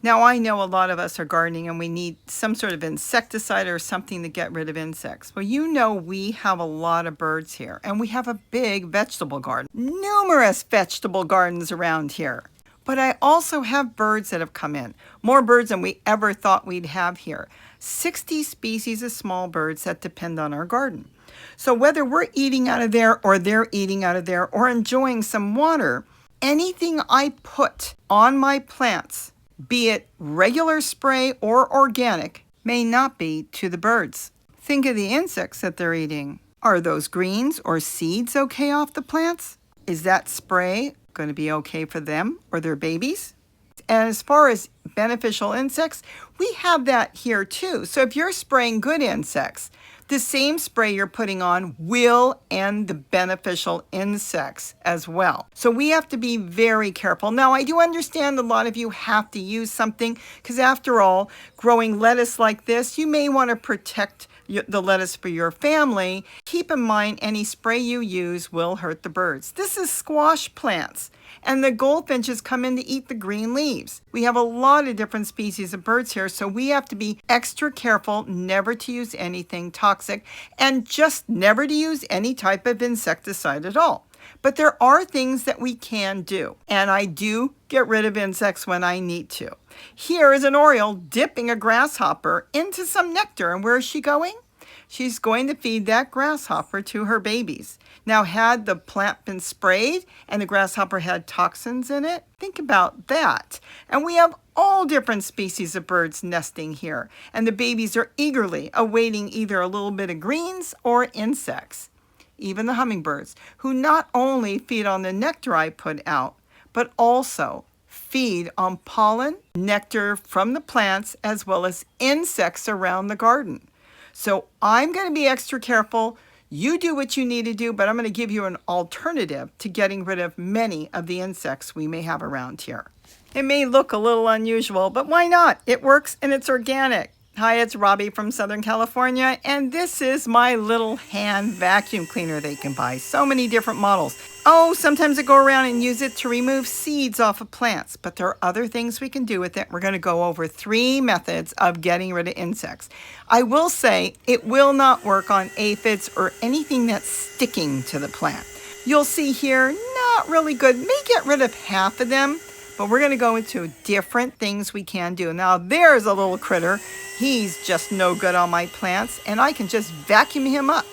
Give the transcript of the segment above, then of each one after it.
Now, I know a lot of us are gardening and we need some sort of insecticide or something to get rid of insects. Well, you know we have a lot of birds here, and we have a big vegetable garden. Numerous vegetable gardens around here. But I also have birds that have come in. More birds than we ever thought we'd have here. 60 species of small birds that depend on our garden. So whether we're eating out of there or they're eating out of there or enjoying some water, anything I put on my plants, be it regular spray or organic, may not be to the birds. Think of the insects that they're eating. Are those greens or seeds okay off the plants? Is that spray going to be okay for them or their babies? And as far as beneficial insects, we have that here too. So if you're spraying good insects, the same spray you're putting on will end the beneficial insects as well. So we have to be very careful. Now, I do understand a lot of you have to use something because after all, growing lettuce like this, you may want to protect the lettuce for your family. Keep in mind, any spray you use will hurt the birds. This is squash plants, and the goldfinches come in to eat the green leaves. We have a lot of different species of birds here, so we have to be extra careful never to use anything toxic and just never to use any type of insecticide at all. But there are things that we can do, and I do get rid of insects when I need to. Here is an oriole dipping a grasshopper into some nectar, and where is she going? She's going to feed that grasshopper to her babies. Now, had the plant been sprayed and the grasshopper had toxins in it, think about that. And we have all different species of birds nesting here, and the babies are eagerly awaiting either a little bit of greens or insects. Even the hummingbirds, who not only feed on the nectar I put out, but also feed on pollen, nectar from the plants, as well as insects around the garden. So I'm going to be extra careful. You do what you need to do, but I'm going to give you an alternative to getting rid of many of the insects we may have around here. It may look a little unusual, but why not? It works and it's organic. Hi, it's Robbie from Southern California, and this is my little hand vacuum cleaner they can buy. So many different models. Oh, sometimes I go around and use it to remove seeds off of plants, but there are other things we can do with it. We're going to go over 3 methods of getting rid of insects. I will say it will not work on aphids or anything that's sticking to the plant. You'll see here, not really good. May get rid of half of them, but we're going to go into different things we can do. Now, there's a little critter. He's just no good on my plants, and I can just vacuum him up.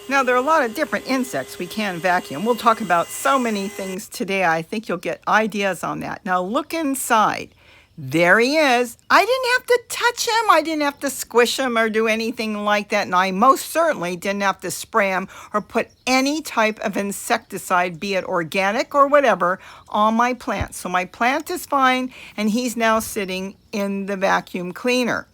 Now, there are a lot of different insects we can vacuum. We'll talk about so many things today. I think you'll get ideas on that. Now, look inside. There he is. I didn't have to touch him. I didn't have to squish him or do anything like that. And I most certainly didn't have to spray him or put any type of insecticide, be it organic or whatever, on my plant. So my plant is fine, and he's now sitting in the vacuum cleaner.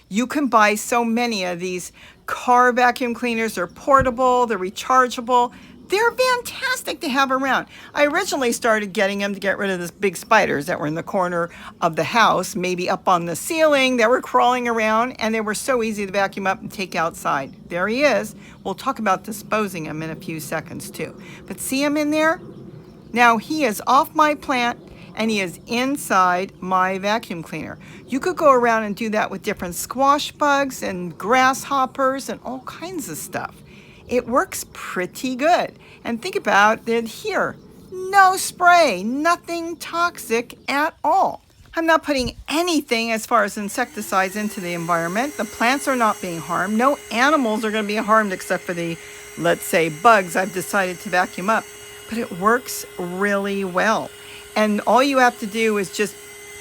You can buy so many of these car vacuum cleaners. They're portable, they're rechargeable. They're fantastic to have around. I originally started getting them to get rid of the big spiders that were in the corner of the house, maybe up on the ceiling, that were crawling around, and they were so easy to vacuum up and take outside. There he is. We'll talk about disposing him in a few seconds too. But see him in there? Now he is off my plant, and he is inside my vacuum cleaner. You could go around and do that with different squash bugs and grasshoppers and all kinds of stuff. It works pretty good. And think about it here. No spray, nothing toxic at all. I'm not putting anything as far as insecticides into the environment. The plants are not being harmed. No animals are going to be harmed except for the, let's say, bugs I've decided to vacuum up. But it works really well. And all you have to do is just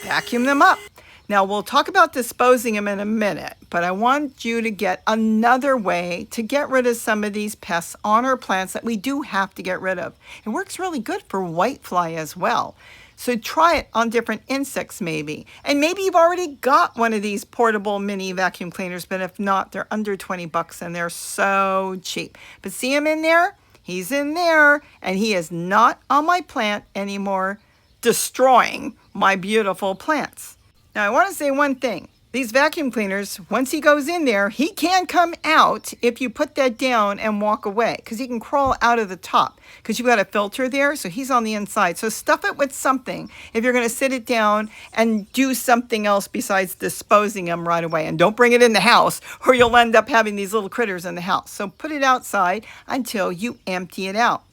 vacuum them up. Now, we'll talk about disposing them in a minute, but I want you to get another way to get rid of some of these pests on our plants that we do have to get rid of. It works really good for whitefly as well. So try it on different insects maybe. And maybe you've already got one of these portable mini vacuum cleaners, but if not, they're under 20 bucks and they're so cheap. But see him in there? He's in there, and he is not on my plant anymore, destroying my beautiful plants. Now, I want to say one thing. These vacuum cleaners, once he goes in there, he can come out if you put that down and walk away, because he can crawl out of the top because you've got a filter there, so he's on the inside. So stuff it with something if you're going to sit it down and do something else besides disposing them right away. And don't bring it in the house or you'll end up having these little critters in the house. So put it outside until you empty it out.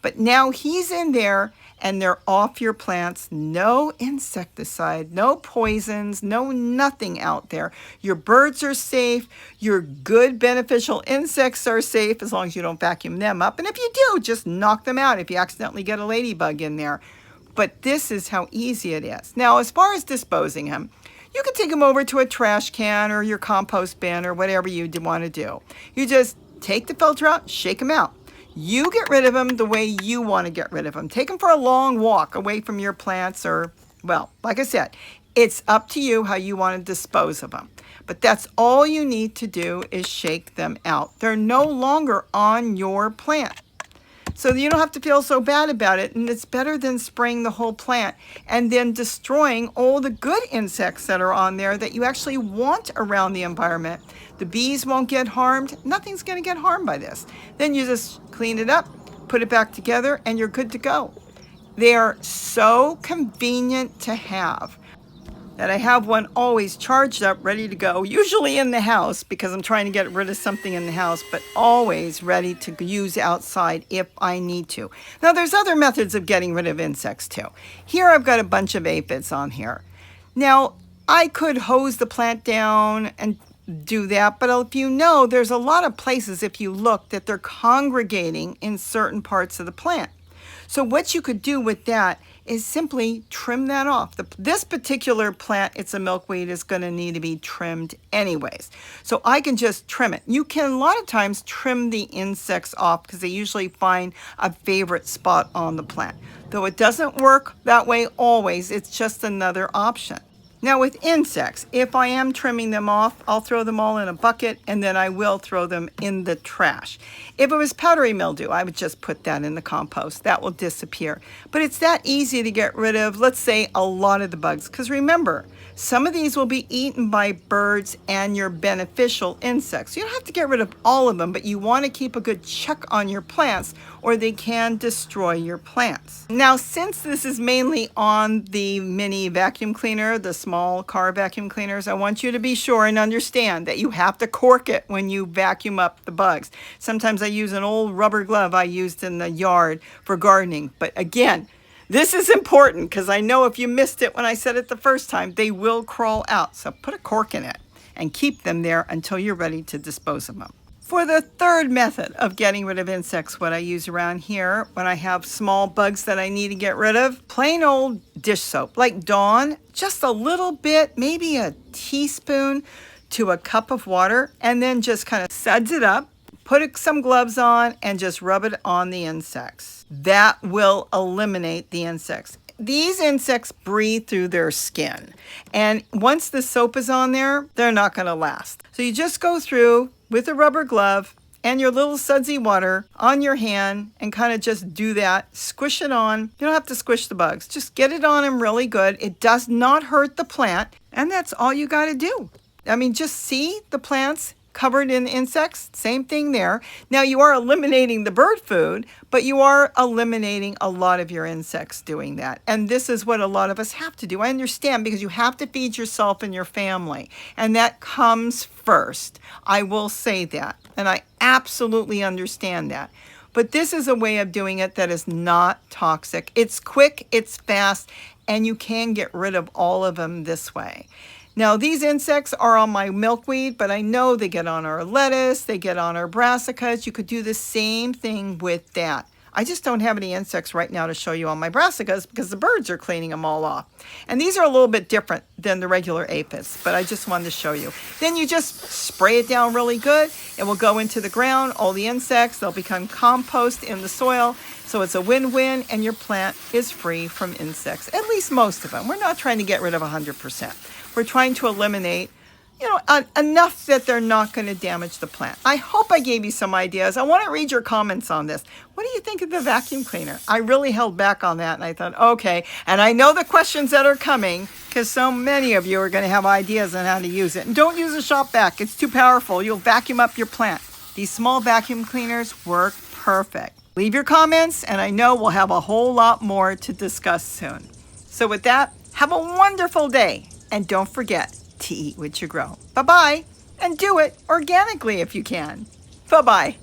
But now he's in there and they're off your plants. No insecticide, no poisons, no nothing out there. Your birds are safe. Your good beneficial insects are safe as long as you don't vacuum them up. And if you do, just knock them out if you accidentally get a ladybug in there. But this is how easy it is. Now, as far as disposing them, you can take them over to a trash can or your compost bin or whatever you want to do. You just take the filter out, shake them out. You get rid of them the way you want to get rid of them. Take them for a long walk away from your plants or, well, like I said, it's up to you how you want to dispose of them. But that's all you need to do is shake them out. They're no longer on your plant. So you don't have to feel so bad about it, and it's better than spraying the whole plant and then destroying all the good insects that are on there that you actually want around the environment. The bees won't get harmed. Nothing's going to get harmed by this. Then you just clean it up, put it back together, and you're good to go. They are so convenient to have that I have one always charged up, ready to go, usually in the house because I'm trying to get rid of something in the house, but always ready to use outside if I need to. Now, there's other methods of getting rid of insects too. Here I've got a bunch of aphids on here. Now, I could hose the plant down and do that, but if you know, there's a lot of places, if you look, that they're congregating in certain parts of the plant. So what you could do with that is simply trim that off. This particular plant, it's a milkweed, is going to need to be trimmed anyways. So I can just trim it. You can a lot of times trim the insects off because they usually find a favorite spot on the plant. Though it doesn't work that way always, it's just another option. Now with insects, if I am trimming them off, I'll throw them all in a bucket and then I will throw them in the trash. If it was powdery mildew, I would just put that in the compost. That will disappear. But it's that easy to get rid of, let's say, a lot of the bugs. Because remember, some of these will be eaten by birds and your beneficial insects. You don't have to get rid of all of them, but you want to keep a good check on your plants or they can destroy your plants. Now, since this is mainly on the mini vacuum cleaner, the small car vacuum cleaners, I want you to be sure and understand that you have to cork it when you vacuum up the bugs. Sometimes I use an old rubber glove I used in the yard for gardening. But again, this is important because I know if you missed it when I said it the first time, they will crawl out. So put a cork in it and keep them there until you're ready to dispose of them. For the third method of getting rid of insects, what I use around here when I have small bugs that I need to get rid of, plain old dish soap, like Dawn, just a little bit, maybe a teaspoon to a cup of water, and then just kind of suds it up, put some gloves on, and just rub it on the insects. That will eliminate the insects. These insects breathe through their skin, and once the soap is on there, they're not going to last. So you just go through with a rubber glove and your little sudsy water on your hand and kind of just do that. Squish it on. You don't have to squish the bugs. Just get it on them really good. It does not hurt the plant, and that's all you got to do. I mean, just see the plants covered in insects, same thing there. Now you are eliminating the bird food, but you are eliminating a lot of your insects doing that. And this is what a lot of us have to do. I understand, because you have to feed yourself and your family, and that comes first. I will say that, and I absolutely understand that. But this is a way of doing it that is not toxic. It's quick, it's fast, and you can get rid of all of them this way. Now, these insects are on my milkweed, but I know they get on our lettuce, they get on our brassicas. You could do the same thing with that. I just don't have any insects right now to show you on my brassicas because the birds are cleaning them all off. And these are a little bit different than the regular aphids, but I just wanted to show you. Then you just spray it down really good. It will go into the ground, all the insects, they'll become compost in the soil. So it's a win-win, and your plant is free from insects, at least most of them. We're not trying to get rid of 100%. We're trying to eliminate enough that they're not going to damage the plant. I hope I gave you some ideas. I want to read your comments on this. What do you think of the vacuum cleaner? I really held back on that, and I thought, okay. And I know the questions that are coming, because so many of you are going to have ideas on how to use it. And don't use a shop vac. It's too powerful. You'll vacuum up your plant. These small vacuum cleaners work perfect. Leave your comments, and I know we'll have a whole lot more to discuss soon. So with that, have a wonderful day, and don't forget to eat what you grow. Bye-bye, and do it organically if you can. Bye-bye.